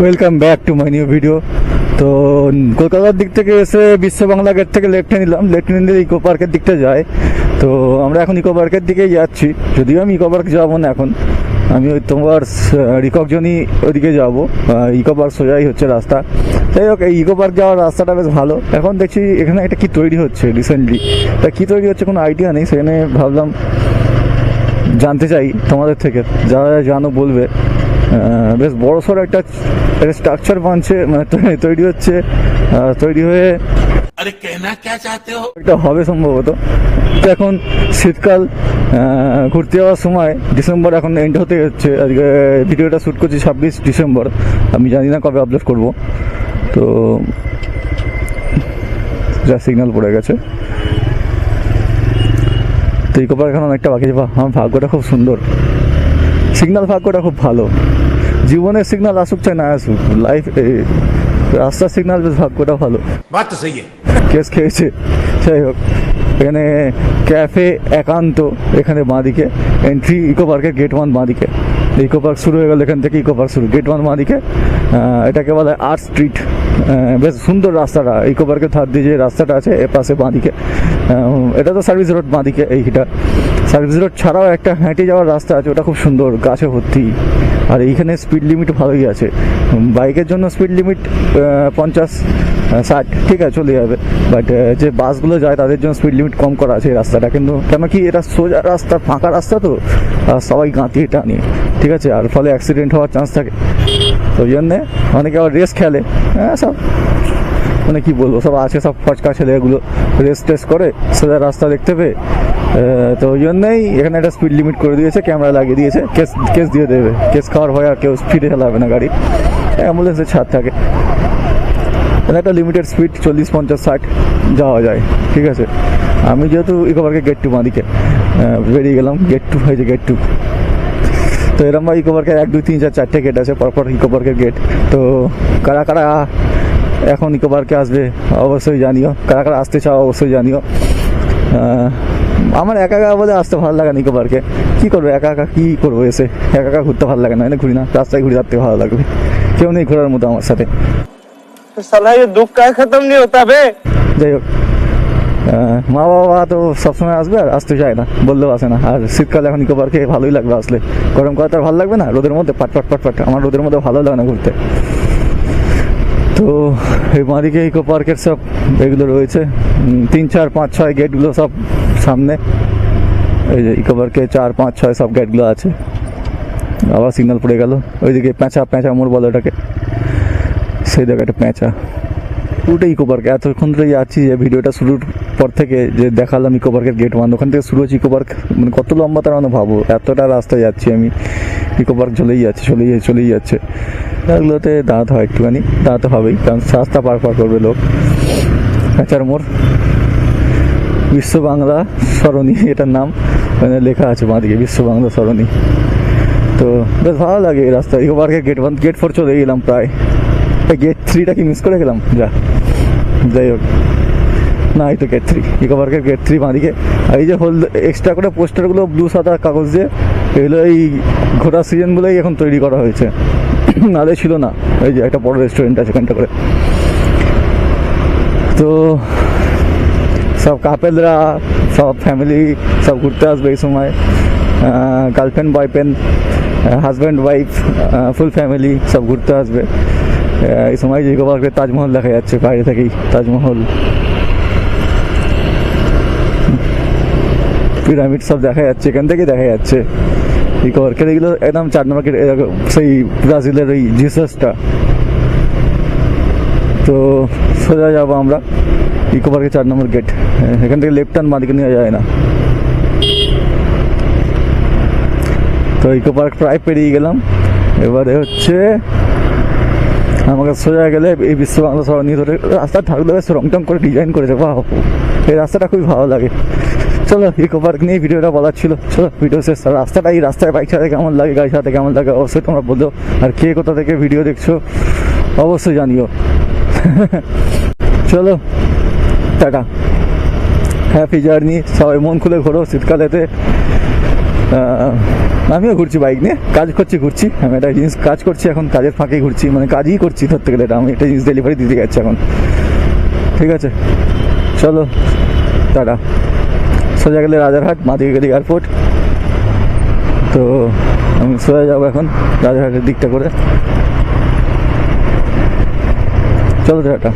Welcome back to my new video. তো কলকাতার দিক থেকে এসে বিশ্ব বাংলা গেট থেকে লেফটে নিলাম, লেফটে নিলে ইকো পার্কের দিকটা যায়। তো আমরা এখন ইকো পার্কের দিকেই যাচ্ছি, যদিও আমি ইকো পার্ক যাবো না এখন, আমি ওই তোমার রিককজনই ওদিকে যাবো। ইকো পার্ক সোজাই হচ্ছে রাস্তা। যাই হোক, এই ইকো পার্ক যাওয়ার রাস্তাটা বেশ ভালো। এখন দেখছি এখানে একটা কি তৈরি হচ্ছে রিসেন্টলি, তা কী তৈরি হচ্ছে কোনো আইডিয়া নেই, সেখানে ভাবলাম জানতে চাই তোমাদের থেকে, যারা জানো বলবে। বেশ বড় সড়ো একটা স্ট্রাকচার বানছে, মানে তৈরি হচ্ছে, তৈরি হয়ে अरे कहना क्या चाहते हो? একটা হবে সম্ভবত। তো এখন শীতকাল, ঘুরতে যাওয়ার সময়, ডিসেম্বর এখন এন্ড হতে হচ্ছে। আজকে ভিডিওটা শ্যুট করছি 26 ডিসেম্বর, আমি জানি না কবে আপলোড করব। তো যা সিগন্যাল পড়ে গেছে, তো ইকো পার্ক এখন অনেকটা বাকি। আমার ভাগ্যটা খুব সুন্দর, সিগন্যাল ভাগ্যটা খুব ভালো। জীবনের সিগন্যাল আসুক চাই না আসুক, লাইফ রাস্তার সিগন্যাল বেশ ভাগ্যটা ভালো। बात तो सही है। কেস খেয়েছে। যাই হোক, এখানে ক্যাফে একান্ত, এখানে বাঁদিকে এন্ট্রি, ইকো পার্কের গেট 1 বাঁদিকে। ইকো পার্ক শুরু হয়ে গেল এখান থেকে, ইকো পার্ক শুরু গেট 1 বাঁদিকে। এটাকে বলা হয় আর্ট স্ট্রিট। বেশ সুন্দর রাস্তাটা, ইকো পার্কের ধার দিয়ে যে রাস্তাটা আছে এ পাশে বাঁদিকে। এটা তো সার্ভিস রোড বাঁদিকে, এইটা সার্ভিস রোড ছাড়াও একটা হেঁটে যাওয়ার রাস্তা আছে, ওটা খুব সুন্দর, গাছে ভর্তি। আর এইখানে স্পিড লিমিট ভালোই আছে, বাইকের জন্য স্পিড লিমিট 50-60 ঠিক আছে, চলে যাবে। বাট যে বাসগুলো যায় তাদের জন্য স্পিড লিমিট কম করা আছে এই রাস্তাটা। কিন্তু কেন কি এটা সোজা রাস্তা, ফাঁকা রাস্তা, তো সবাই গাঁতিয়ে টানে, ঠিক আছে, আর ফলে অ্যাক্সিডেন্ট হওয়ার চান্স থাকে। তো ওই জন্যে অনেকে আবার রেস খেলে, সব মানে কী বলবো, সব আছে, সব ফচকা ছেলেগুলো রেস টেস করে সোজা রাস্তা দেখতে পেয়ে। তো ওই জন্যই এখানে একটা স্পিড লিমিট করে দিয়েছে, ক্যামেরা লাগিয়ে দিয়েছে, কেস দিয়ে দেবে, কেস খাওয়ার ভয় আর কেউ স্পিডে চালাবে না গাড়ি, অ্যাম্বুলেন্সের ছাড় থাকে। একটা লিমিটেড স্পিড 40-50-60 যাওয়া যায়, ঠিক আছে। আমি যেহেতু ইকো পার্কের গেট 2 বাঁদিকে বেরিয়ে গেলাম, গেট 2 হয়েছে, গেট 2। তো এরকম ইকো পার্কের 1, 2, 3, 4, 4টে গেট আছে পরপর ইকো পার্কের গেট। তো কারা কারা এখন ইকো পার্কে আসবে অবশ্যই জানিও, কারা কারা আসতে চাও অবশ্যই জানিও। আমার একা একা বলে আসতে ভালো লাগে না ইকো পার্কে, কী করবো একা একা, কী করবো এসে, একা একা ঘুরতে ভালো লাগে না, ঘুরি না, রাস্তায় ঘুরে থাকতে ভালো লাগবে, কেউ নেই ঘোরার মতো আমার সাথে। साला ये दुख का खत्म नहीं होता बे। যাই হোক, মা বাবা তো সবসময় আসবে, আর আসতে চায় না, বললেও আসে না। আর শীতকালে এখন ইকো পার্কে ভালোই লাগবে আসলে, গরম কালে তার ভালো লাগবে না, রোদের মধ্যে পাট, আমার রোদের মধ্যে ভালো লাগে না ঘুরতে। তো এই বাঁদিকে ইকো পার্কের সব এগুলো রয়েছে, 3, 4, 5, 6 গেটগুলো সব সামনে। এই যে ইকো পার্কে 4, 5, 6 সব গেটগুলো আছে। আবার সিগন্যাল পড়ে গেল, ওইদিকে পেঁচা মোড় বলে ওটাকে, সেই জায়গাটা পেঁচা। পুরোটা ইকো পার্ক, এতক্ষণ ধরে যাচ্ছি, যে ভিডিওটা শুরুর পর থেকে যে দেখালাম ইকো পার্কের গেট 1, ওখান থেকে শুরু হচ্ছে ইকো পার্ক, মানে কত লম্বা তার মানে ভাবো, এতটা রাস্তায় যাচ্ছি আমি, ইকো পার্ক চলেই যাচ্ছে। এগুলোতে দাঁড়াতে হয়, একটুখানি দাঁড়াতে হবেই, কারণ রাস্তা পার করবে লোক। পেঁচার মোড়, বিশ্ব বাংলা সরণি এটার নাম, মানে লেখা আছে বাঁদিকে বিশ্ব বাংলা সরণি। তো বেশ ভালো লাগে এই রাস্তা। ইকো পার্কের গেট 1, গেট 4 চলে গেলাম প্রায়, গেট 3টা কি মিস করে গেলাম, যাই হোক, না এই তো গেট 3, ইকো পার্কের গেট 3 বাঁদিকে। আর এই যে এক্সট্রা করে পোস্টারগুলো ব্লু সাদা কাগজ দিয়ে, এগুলো এই ঘোরার সিজন বলেই এখন তৈরি করা হয়েছে, নালে ছিল না। এই যে একটা বড় রেস্টুরেন্ট আছে এখানটা করে। তো সব কাপেলরা, সব ফ্যামিলি সব ঘুরতে আসবে এই সময়, girlfriend boyfriend, husband wife, full family সব ঘুরতে আসবে এই সময়। যে ইকো পার্কে তাজমহল দেখা যাচ্ছে বাইরে থেকেই, তাজমহল, পিরামিড সব দেখা যাচ্ছে, এখান থেকেই দেখা যাচ্ছে ইকো পার্কের। এগুলো একদম 4 নম্বর গেট, সেই ব্রাজিলের ওই জিসাসটা। তো সোজা যাবো আমরা ইকো পার্কের 4 নম্বর গেট, এখান থেকে লেফট টার্ন বাঁদিকে নিয়ে যায় না। তো ইকো পার্ক প্রায় পেরিয়ে গেলাম, এবারে হচ্ছে আমাকে সোজা গেলে এই বিশ্ব বাংলা সরণি ধরে রাস্তা থাকলে বেশ রং করে ডিজাইন করেছে, বাহ, এই রাস্তাটা খুবই ভালো লাগে। চলো, ইকো পার্ক নিয়ে ভিডিওটা বলার ছিল, চলো ভিডিও শেষ। রাস্তাটা, এই রাস্তায় বাইক চালাতে কেমন লাগে, গাড়ি চালাতে কেমন লাগে অবশ্যই তোমরা বলো, আর কে কোথা থেকে ভিডিও দেখছো অবশ্যই জানিও। চলো, টাটা, হ্যাপি জার্নি, সবাই মন খুলে ঘোরো শীতকালেতে। আমিও ঘুরছি বাইক নিয়ে, কাজ করছি ঘুরছি, আমি একটা জিনিস কাজ করছি এখন, কাজের ফাঁকে ঘুরছি, মানে কাজই করছি ধরতে গেলে, এটা আমি একটা জিনিস ডেলিভারি দিতে যাচ্ছি এখন। ঠিক আছে, চলো টাটা। সোজা গেলে রাজারহাট, মাদিকে গেলে এয়ারপোর্ট, তো আমি সোজা যাবো এখন রাজারহাটের দিকটা করে। চলো টাটা।